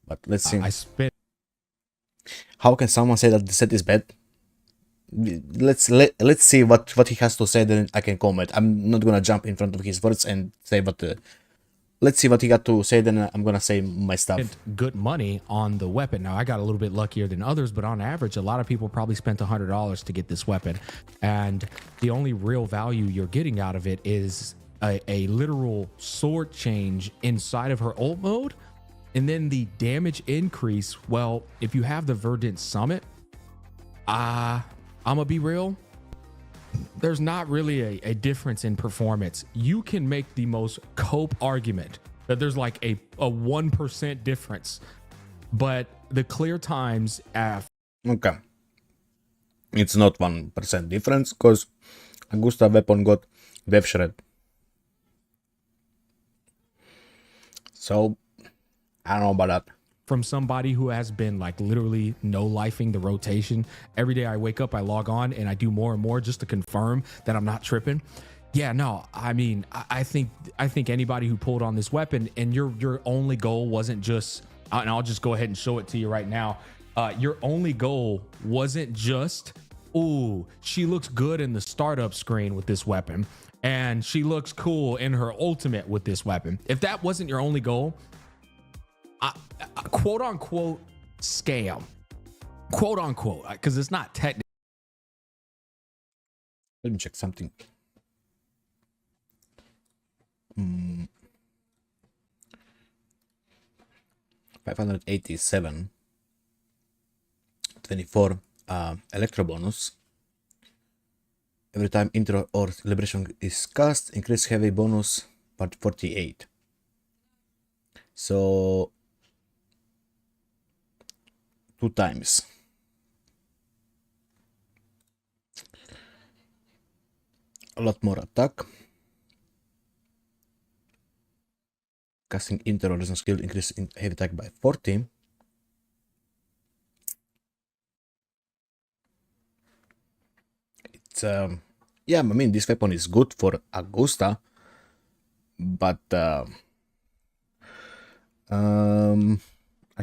But let's see. I spent. How can someone say that the set is bad? Let's see what he has to say, then I can comment. I'm not gonna jump in front of his words and say what. Let's see what he got to say, then I'm gonna say my stuff. Good money on the weapon. Now I got a little bit luckier than others, but on average, a lot of people probably spent $100 to get this weapon, and the only real value you're getting out of it is a literal sword change inside of her ult mode, and then the damage increase. Well, if you have the Verdant Summit, I'm gonna be real, there's not really a difference in performance. You can make the most cope argument that there's like a 1% difference, but the clear times Okay, it's not 1% difference because Augusta weapon got Death Shred. So I don't know about that. From somebody who has been like literally no-lifing the rotation. Every day I wake up, I log on and I do more and more just to confirm that I'm not tripping. Yeah, no, I mean, I think anybody who pulled on this weapon and your only goal wasn't just, and I'll just go ahead and show it to you right now. Your only goal wasn't just, ooh, she looks good in the startup screen with this weapon, and she looks cool in her ultimate with this weapon. If that wasn't your only goal, quote unquote scam, quote unquote, because it's not technically. Let me check something. 587, 24 electro bonus. Every time intro or liberation is cast, increase heavy bonus part 48. So 2 times. A lot more attack. Casting intro or skill increase in heavy attack by 40. It's yeah, I mean, this weapon is good for Augusta, but I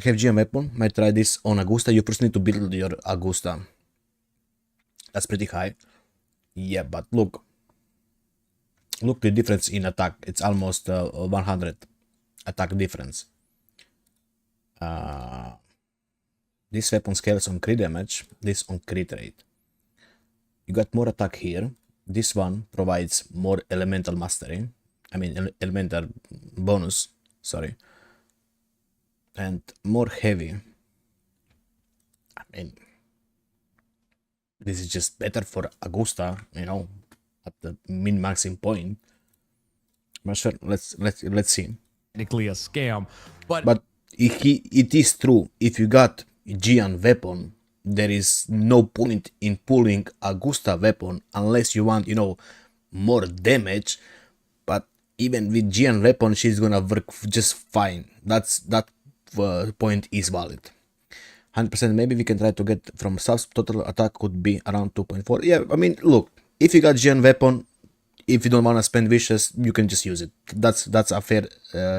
have GM weapon. Might try this on Augusta. You first need to build your Augusta. That's pretty high. Yeah, but look the difference in attack. It's almost 100 attack difference. This weapon scales on crit damage, this on crit rate. You got more attack here. This one provides more elemental mastery. I mean elemental bonus, sorry. And more heavy. I mean, this is just better for Augusta, you know, at the min-maxing point. But sure, let's see. Technically a scam, but it is true. If you got Gian weapon, there is no point in pulling Augusta weapon unless you want, you know, more damage. But even with Gian weapon, she's gonna work just fine. That point is valid. 100%. Maybe we can try to get from subs. Total attack could be around 2.4. Yeah, I mean, look, if you got Gian weapon, if you don't want to spend wishes, you can just use it. That's a fair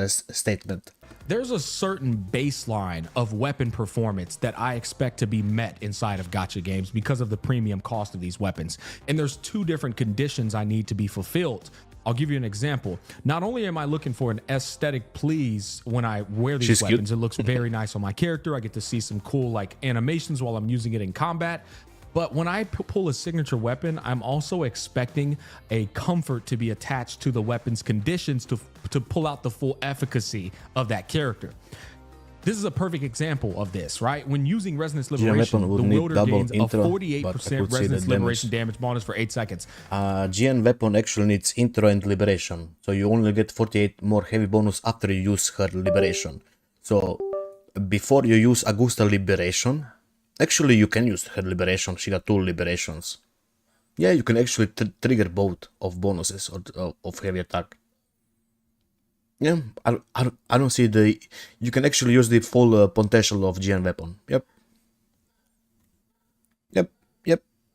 statement. There's a certain baseline of weapon performance that I expect to be met inside of gacha games because of the premium cost of these weapons. And there's 2 different conditions I need to be fulfilled. I'll give you an example. Not only am I looking for an aesthetic please when I wear these weapons, it looks very nice on my character. I get to see some cool like animations while I'm using it in combat. But when I pull a signature weapon, I'm also expecting a comfort to be attached to the weapon's conditions to pull out the full efficacy of that character. This is a perfect example of this, right? When using Resonance Liberation, the wielder gains a 48% Resonance Liberation damage bonus for 8 seconds. GN weapon actually needs intro and liberation. So you only get 48 more heavy bonus after you use her liberation. So before you use Augusta liberation, actually you can use her liberation. She got 2 liberations. Yeah, you can actually trigger both of bonuses of heavy attack. Yeah, I don't see the... You can actually use the full potential of GN weapon. Yep.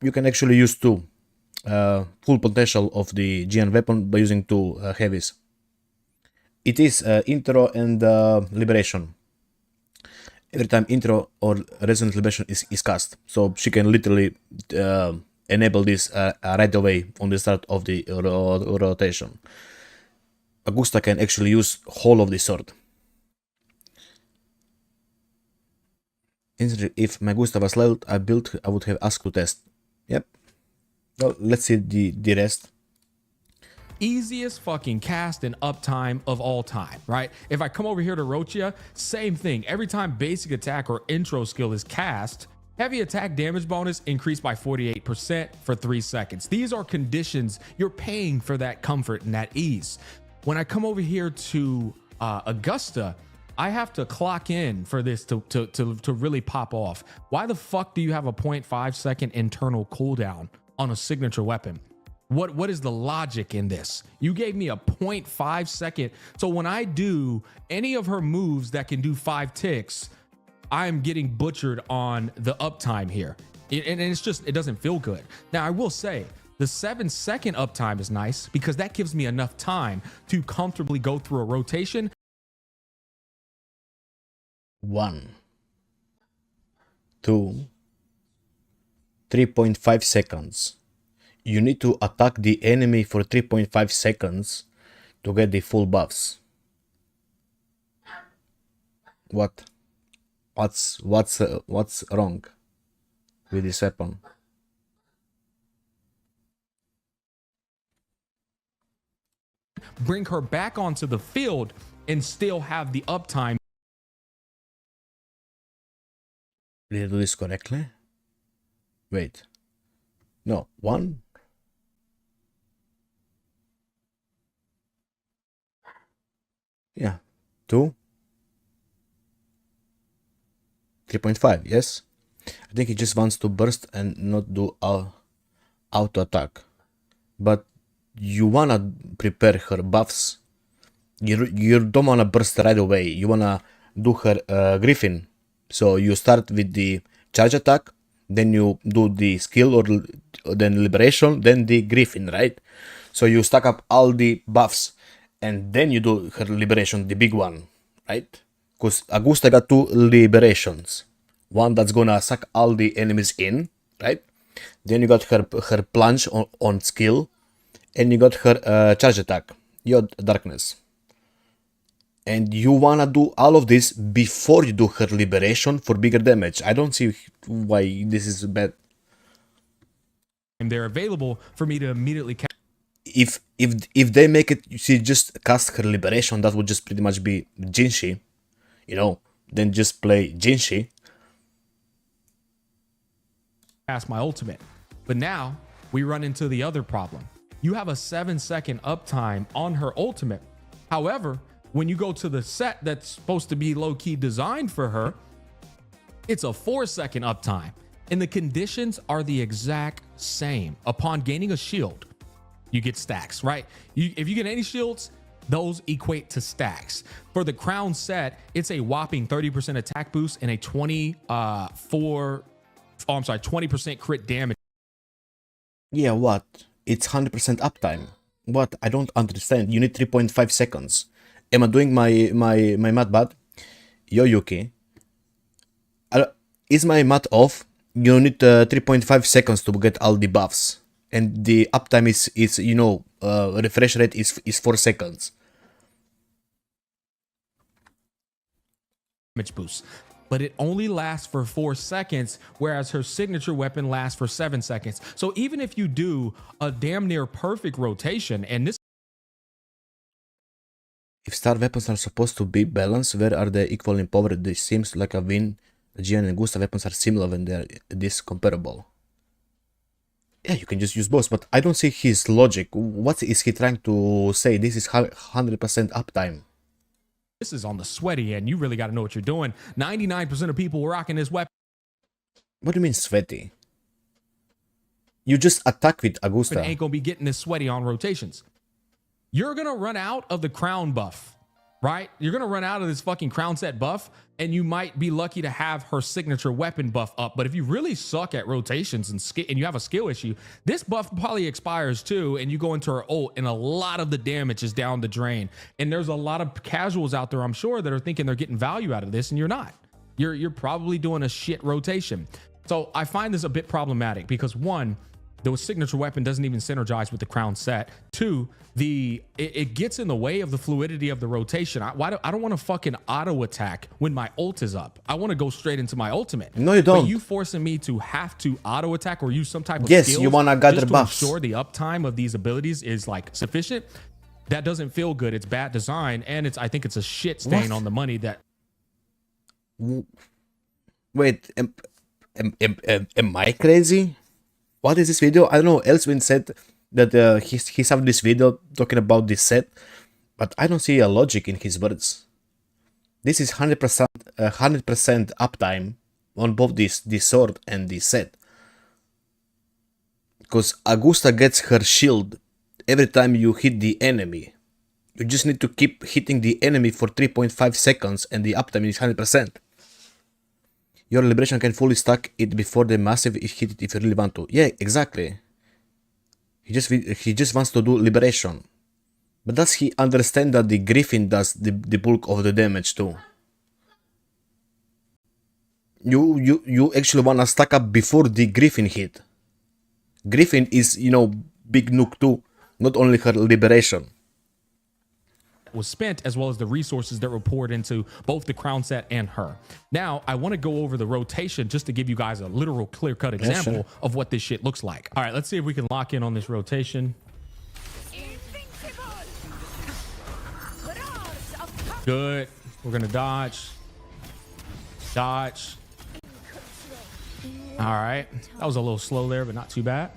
You can actually use 2 full potential of the GN weapon by using 2 heavies. It is intro and liberation. every time intro or resonant liberation is cast. So she can literally enable this right away on the start of the rotation. Augusta can actually use whole of the sword. If my Augusta was leveled, I would have asked to test. Yep. Well, let's see the rest. Easiest fucking cast and uptime of all time, right? If I come over here to Rochia, same thing. Every time basic attack or intro skill is cast, heavy attack damage bonus increased by 48% for 3 seconds. These are conditions you're paying for, that comfort and that ease. When I come over here to Augusta, I have to clock in for this to really pop off. Why the fuck do you have a 0.5 second internal cooldown on a signature weapon? What is the logic in this? You gave me a 0.5 second. So when I do any of her moves that can do 5 ticks, I'm getting butchered on the uptime here. And it's just, it doesn't feel good. Now, I will say the 7-second uptime is nice because that gives me enough time to comfortably go through a rotation. 1, 2, 3.5 seconds. You need to attack the enemy for 3.5 seconds to get the full buffs. What's wrong with this weapon? Bring her back onto the field and still have the uptime. Did I do this correctly? Wait. No, 1. Yeah, 2. 3.5, yes? I think he just wants to burst and not do auto attack. But you wanna prepare her buffs. You don't wanna burst right away. You wanna do her Griffin. So you start with the charge attack, then you do the skill or then liberation, then the Griffin, right? So you stack up all the buffs and then you do her liberation, the big one, right? Because Augusta got 2 liberations. One that's gonna suck all the enemies in, right? Then you got her plunge on skill, and you got her charge attack, your darkness. And you wanna do all of this before you do her liberation for bigger damage. I don't see why this is bad. And they're available for me to immediately catch. If they make it, she just cast her liberation, that would just pretty much be Jinshi, you know. Then just play Jinshi. Past my ultimate. But now we run into the other problem. You have a 7-second uptime on her ultimate. However, when you go to the set that's supposed to be low-key designed for her, it's a 4-second uptime. And the conditions are the exact same. Upon gaining a shield, you get stacks, right? If you get any shields, those equate to stacks. For the crown set, it's a whopping 30% attack boost and a 20% crit damage. Yeah, what? It's 100% uptime. What? I don't understand. You need 3.5 seconds. Am I doing my math bad? Yo, Yuki. Is my math off? You need 3.5 seconds to get all the buffs. And the uptime is you know, refresh rate is 4 seconds. Damage boost. But it only lasts for 4 seconds, whereas her signature weapon lasts for 7 seconds. So even if you do a damn near perfect rotation, and this... If star weapons are supposed to be balanced, where are they equal in power? This seems like a win. Gian and Gusta weapons are similar when they're this comparable. Yeah, you can just use both, but I don't see his logic. What is he trying to say? This is 100% uptime. This is on the sweaty end. You really got to know what you're doing. 99% of people rocking this weapon. What do you mean sweaty? You just attack with Augusta. Ain't gonna be getting this sweaty on rotations. You're gonna run out of the crown buff, right? You're gonna run out of this fucking crown set buff, and you might be lucky to have her signature weapon buff up. But if you really suck at rotations and you have a skill issue, this buff probably expires too, and you go into her ult, and a lot of the damage is down the drain. And there's a lot of casuals out there, I'm sure, that are thinking they're getting value out of this, and you're not. you're probably doing a shit rotation. So I find this a bit problematic because one, the signature weapon doesn't even synergize with the crown set. Two, it gets in the way of the fluidity of the rotation. I don't want to fucking auto attack when my ult is up. I want to go straight into my ultimate. No, you don't. But you forcing me to have to auto attack or use some type of yes, skills you wanna gather just to buffs. ensure the uptime of these abilities is like sufficient. That doesn't feel good. It's bad design, and I think it's a shit stain on the money that. Wait, am I crazy? What is this video? I don't know. Elswin said that he's having this video talking about this set, but I don't see a logic in his words. This is 100% uptime on both this sword and this set. Because Augusta gets her shield every time you hit the enemy. You just need to keep hitting the enemy for 3.5 seconds and the uptime is 100%. Your liberation can fully stack it before the massive hit it if you really want to. Yeah, exactly. He just wants to do liberation. But does he understand that the Griffin does the bulk of the damage too? You actually wanna stack up before the Griffin hit. Griffin is, you know, big nuke too, not only her liberation. Was spent, as well as the resources that were poured into both the crown set and her. Now, I want to go over the rotation just to give you guys a literal clear-cut example of what this shit looks like. All right, let's see if we can lock in on this rotation. Good. We're gonna dodge. Dodge. All right. That was a little slow there, but not too bad.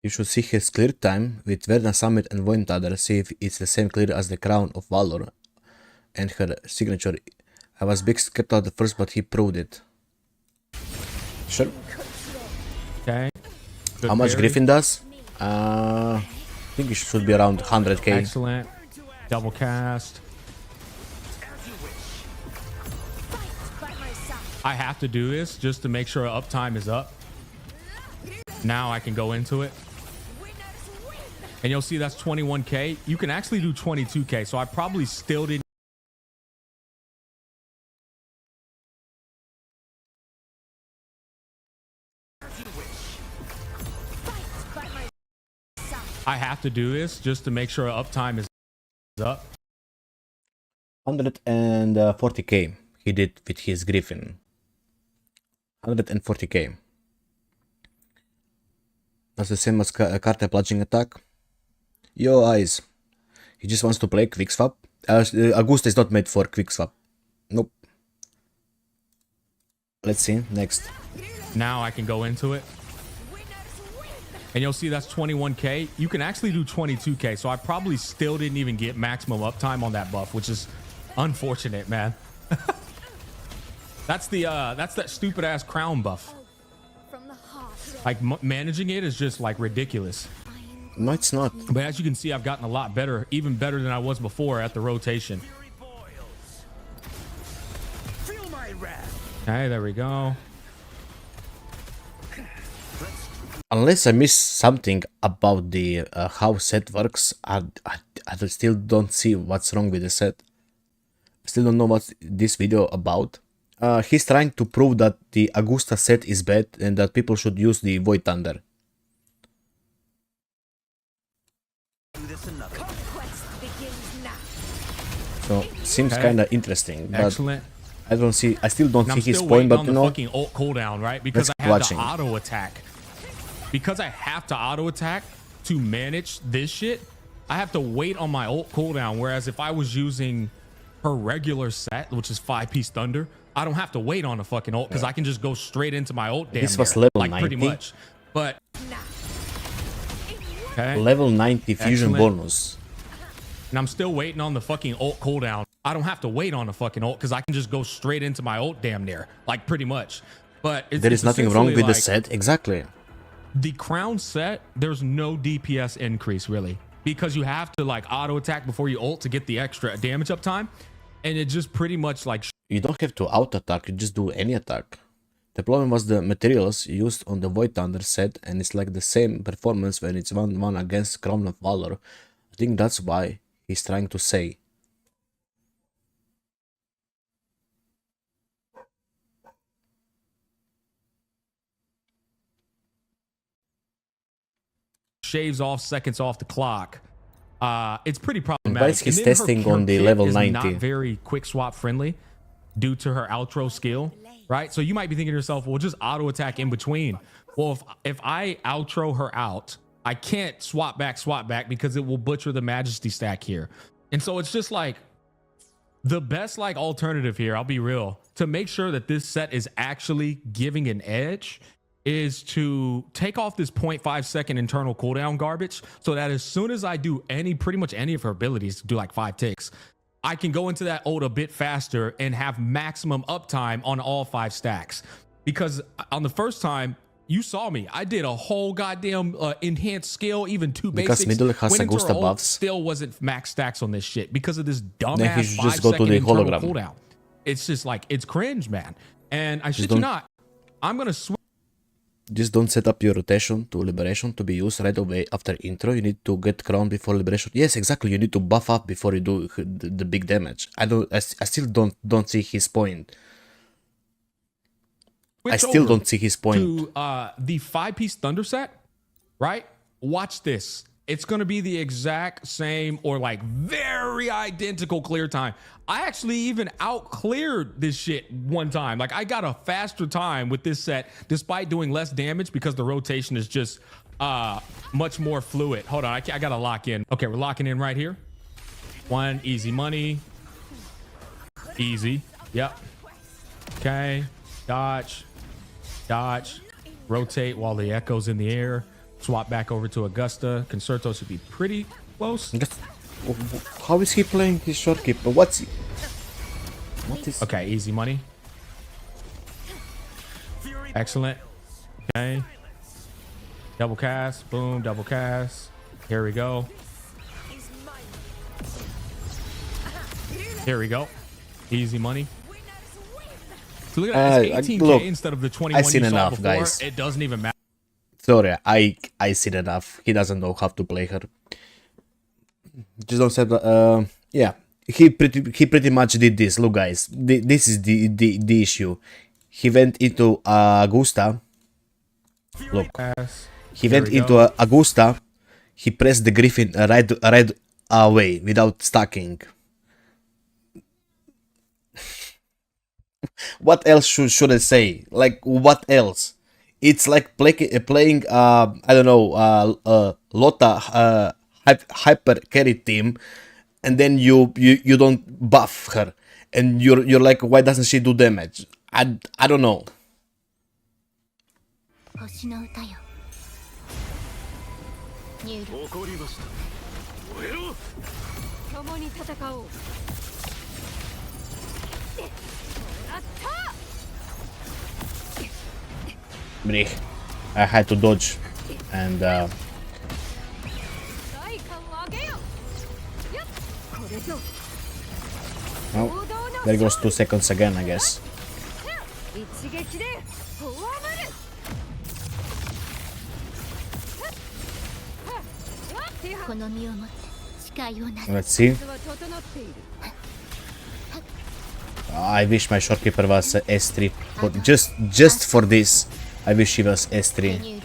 You should see his clear time with Verna Summit and Void Thunder, see if it's the same clear as the Crown of Valor and her signature. I was big skeptical at first, but he proved it. Sure. Okay. Good How much parry. Griffin does? I think it should be around 100k. Excellent. Double cast. I have to do this just to make sure uptime is up. Now I can go into it. And you'll see that's 21k. You can actually do 22k. So I probably still didn't. I have to do this just to make sure uptime is up. 140k he did with his Griffin. 140k. That's the same as Carter plunging attack. Yo eyes. He just wants to play quick swap. Augusta is not made for quick swap. Nope. Let's see. Next. Now I can go into it. And you'll see that's 21k. You can actually do 22k. So I probably still didn't even get maximum uptime on that buff, which is unfortunate, man. That's that stupid ass crown buff. Like managing it is just like ridiculous. No, it's not. But as you can see, I've gotten a lot better, even better than I was before at the rotation. Okay, there we go. Unless I miss something about the how set works, I still don't see what's wrong with the set. Still don't know what's this video about. He's trying to prove that the Augusta set is bad and that people should use the Void Thunder. So seems kind of interesting, but excellent. I still don't see his point. But on you the know, fucking ult cooldown, right? Because I have to auto attack. Because I have to auto attack to manage this shit, I have to wait on my ult cooldown. Whereas if I was using her regular set, which is 5-piece thunder, I don't have to wait on a fucking ult because I can just go straight into my ult. This was level 90. Pretty much. But okay. Level 90 fusion bonus. And I'm still waiting on the fucking ult cooldown. I don't have to wait on a fucking ult because I can just go straight into my ult damn near. Like pretty much. But there is nothing wrong with the set. Exactly. The crown set, there's no DPS increase really. Because you have to like auto attack before you ult to get the extra damage uptime. And it just pretty much like... You don't have to auto attack, you just do any attack. The problem was the materials used on the Void Thunder set, and it's like the same performance when it's 1-1 against Crown of Valor. I think that's why he's trying to say. shaves off seconds off the clock. It's pretty problematic. Why is he And then her testing pure on the kit level is 90? not very quick swap friendly due to her outro skill, right? So you might be thinking to yourself, well, just auto attack in between. Well, if I outro her out, I can't swap back because it will butcher the majesty stack here. And so it's just like the best like alternative here, I'll be real, to make sure that this set is actually giving an edge is to take off this 0.5 second internal cooldown garbage so that as soon as I do pretty much any of her abilities, do like 5 ticks, I can go into that ult a bit faster and have maximum uptime on all 5 stacks. Because on the first time, you saw me, I did a whole goddamn enhanced skill, even 2 Because basics. middle has Went into Augusta her ult, buffs. Still wasn't max stacks on this shit because of this Then he dumbass should 5 just go to second the internal hologram. cooldown. It's just like, it's cringe, man. And I shit you not, I'm gonna switch. Just don't set up your rotation to liberation to be used right away after intro. You need to get crown before liberation. Yes, exactly. You need to buff up before you do the big damage. I still don't see his point. I still don't see his point. To the 5-piece thunder set, right? Watch this. It's going to be the exact same or like very identical clear time. I actually even out cleared this shit one time. Like I got a faster time with this set despite doing less damage because the rotation is just much more fluid. Hold on, I got to lock in. Okay, we're locking in right here. 1, easy money. Easy. Yep. Okay. Dodge. Dodge. Rotate while the echo's in the air. Swap back over to Augusta. Concerto should be pretty close. How is he playing his short keeper? What is... Okay, easy money. Excellent. Okay. Double cast. Boom, double cast. Here we go. Here we go. Easy money. So look at that. It's 18K look, instead of the 21 I've seen you saw enough, before. guys. It doesn't even matter. Sorry, I seen enough. He doesn't know how to play her. Just don't say yeah. He pretty much did this. Look, guys, this is the issue. He went into Augusta. Look, he went into Augusta. He pressed the Griffin right away without stacking. What else should I say? Like, what else? It's like playing I don't know, Lotta hyper carry team, and then you don't buff her, and you're like, why doesn't she do damage? I don't know. I had to dodge, and well, there goes 2 seconds again, I guess. Let's see. I wish my shopkeeper was S3, but just for this, I wish he was S3.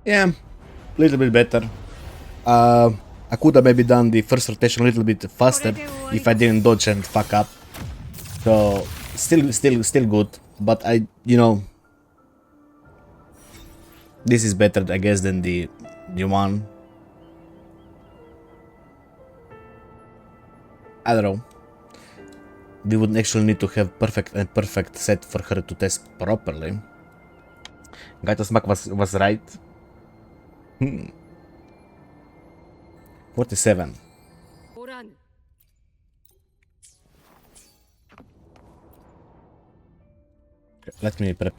Yeah, a little bit better. I could have maybe done the first rotation a little bit faster if I didn't dodge and fuck up. So still good, but you know, this is better, I guess, than the one. I don't know. We would actually need to have perfect set for her to test properly. Gacha Smack was right. 47. Let me prep.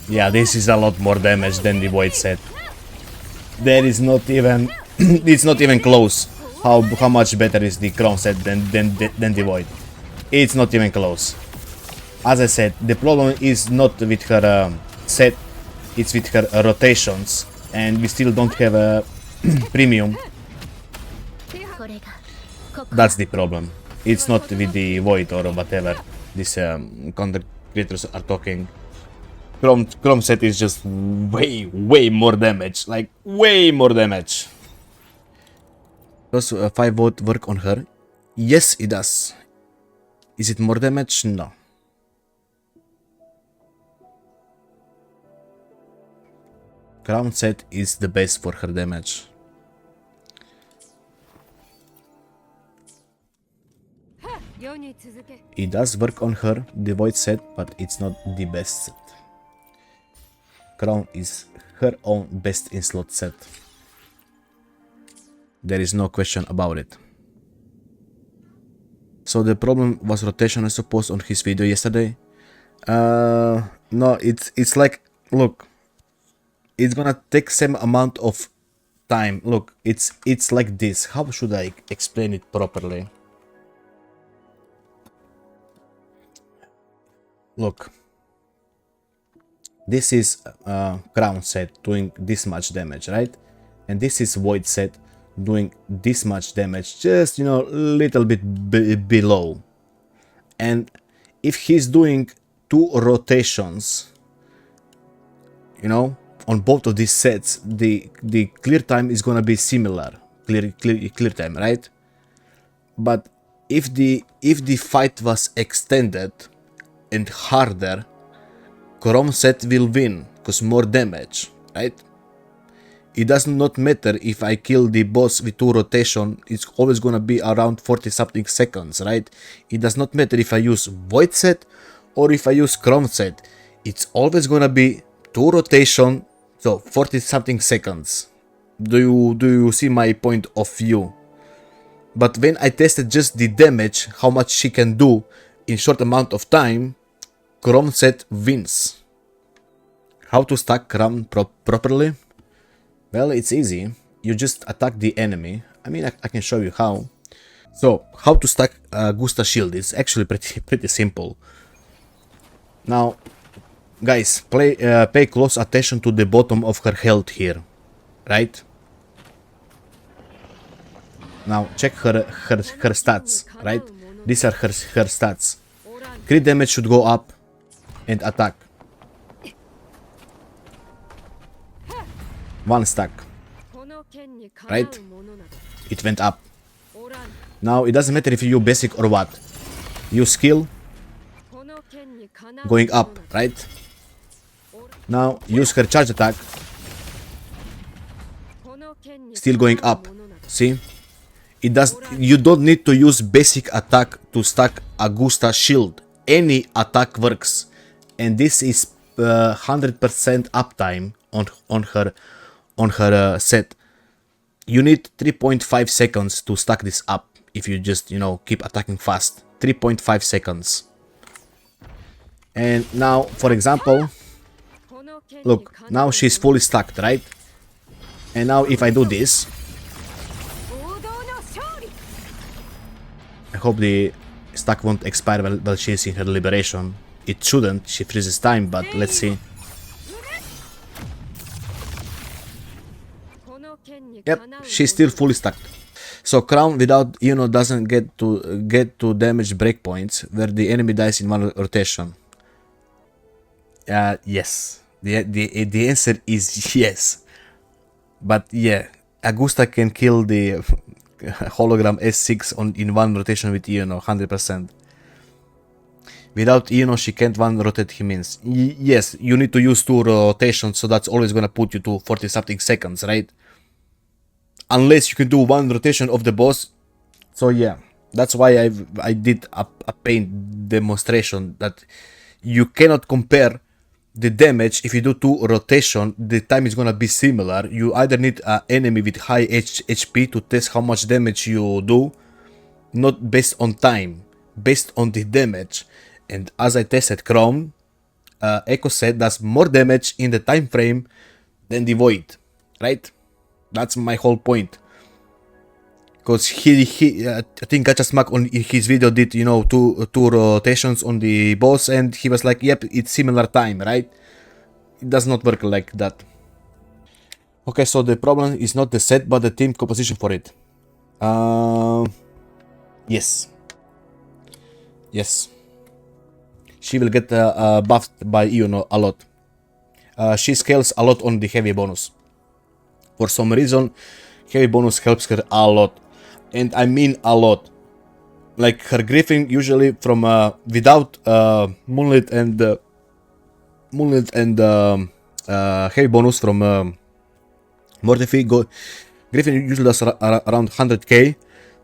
Yeah, this is a lot more damage than the Void set. There is not even it's not even close. How much better is the Crown set than the Void? It's not even close. As I said, the problem is not with her set, it's with her rotations, and we still don't have a premium. That's the problem. It's not with the Void or whatever these content creators are talking. Chrome set is just way more damage, like way more damage. Does 5 vote work on her? Yes, it does. Is it more damage? No. Crown set is the best for her damage. It does work on her, the Void set, but it's not the best set. Crown is her own best in slot set. There is no question about it. So the problem was rotation, I suppose, on his video yesterday. No, it's like, look, it's gonna take same amount of time. Look, it's like this. How should I explain it properly? Look, this is Crown set doing this much damage, right? And this is Void set doing this much damage, just, you know, little bit below. And if he's doing 2 rotations, you know, on both of these sets, the clear time is gonna be similar, clear time, right? But if the fight was extended and harder, Chrome set will win, cause more damage, right? It does not matter if I kill the boss with 2 rotation, it's always gonna be around 40 something seconds, right? It does not matter if I use Void set or if I use Chrome set, it's always gonna be 2 rotation, so 40 something seconds. Do you see my point of view? But when I tested just the damage, how much she can do in short amount of time, Chrome set wins. How to stack Chrome properly? Well, it's easy. You just attack the enemy. I mean, I can show you how. So, how to stack Augusta shield is actually pretty simple. Now, guys, pay close attention to the bottom of her health here, right? Now, check her stats, right? These are her stats. Crit damage should go up and attack. 1 stack, right? It went up. Now it doesn't matter if you use basic or what. Use skill, going up, right? Now use her charge attack, still going up. See? It does. You don't need to use basic attack to stack Augusta shield. Any attack works, and this is 100% uptime on her set. You need 3.5 seconds to stack this up if you just, you know, keep attacking fast. 3.5 seconds. And now, for example, look, now she's fully stacked, right? And now if I do this, I hope the stack won't expire while she's in her liberation. It shouldn't, she freezes time, but let's see. Yep, she's still fully stacked. So Crown without, you know, doesn't get to damage breakpoints where the enemy dies in 1 rotation. Yes. The answer is yes. But yeah, Augusta can kill the hologram S6 in 1 rotation with Iono, 100%. Without Iono, she can't 1 rotate him in. Yes, you need to use 2 rotations, so that's always gonna put you to 40 something seconds, right? Unless you can do 1 rotation of the boss. So yeah, that's why I did a paint demonstration that you cannot compare the damage. If you do 2 rotation, the time is gonna be similar. You either need an enemy with high HP to test how much damage you do, not based on time, based on the damage. And as I tested Chrome, Echo Set does more damage in the time frame than the Void, right? That's my whole point. Because I think Gacha Smack on his video did, you know, two rotations on the boss, and he was like, yep, it's similar time, right? It does not work like that. Okay, so the problem is not the set, but the team composition for it. Yes. Yes. She will get buffed by Ion a lot. She scales a lot on the heavy bonus. For some reason, heavy bonus helps her a lot. And I mean a lot. Like her griffin usually from without Moonlit and heavy bonus from Mortify, Griffin usually does around 100k.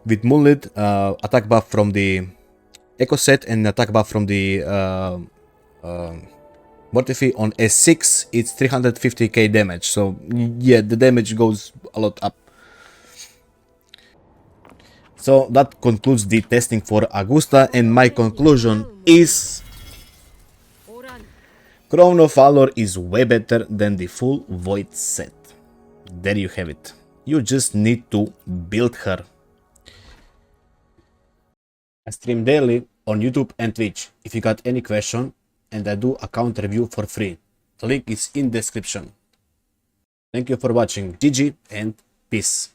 With Moonlit, attack buff from the Echo Set and attack buff from the Mortify on S6, it's 350k damage. So yeah, the damage goes a lot up. So that concludes the testing for Augusta, and my conclusion is Crown of Valor is way better than the full Void set. There you have it. You just need to build her. I stream daily on YouTube and Twitch. If you got any question, and I do account review for free. The link is in description. Thank you for watching. GG and peace.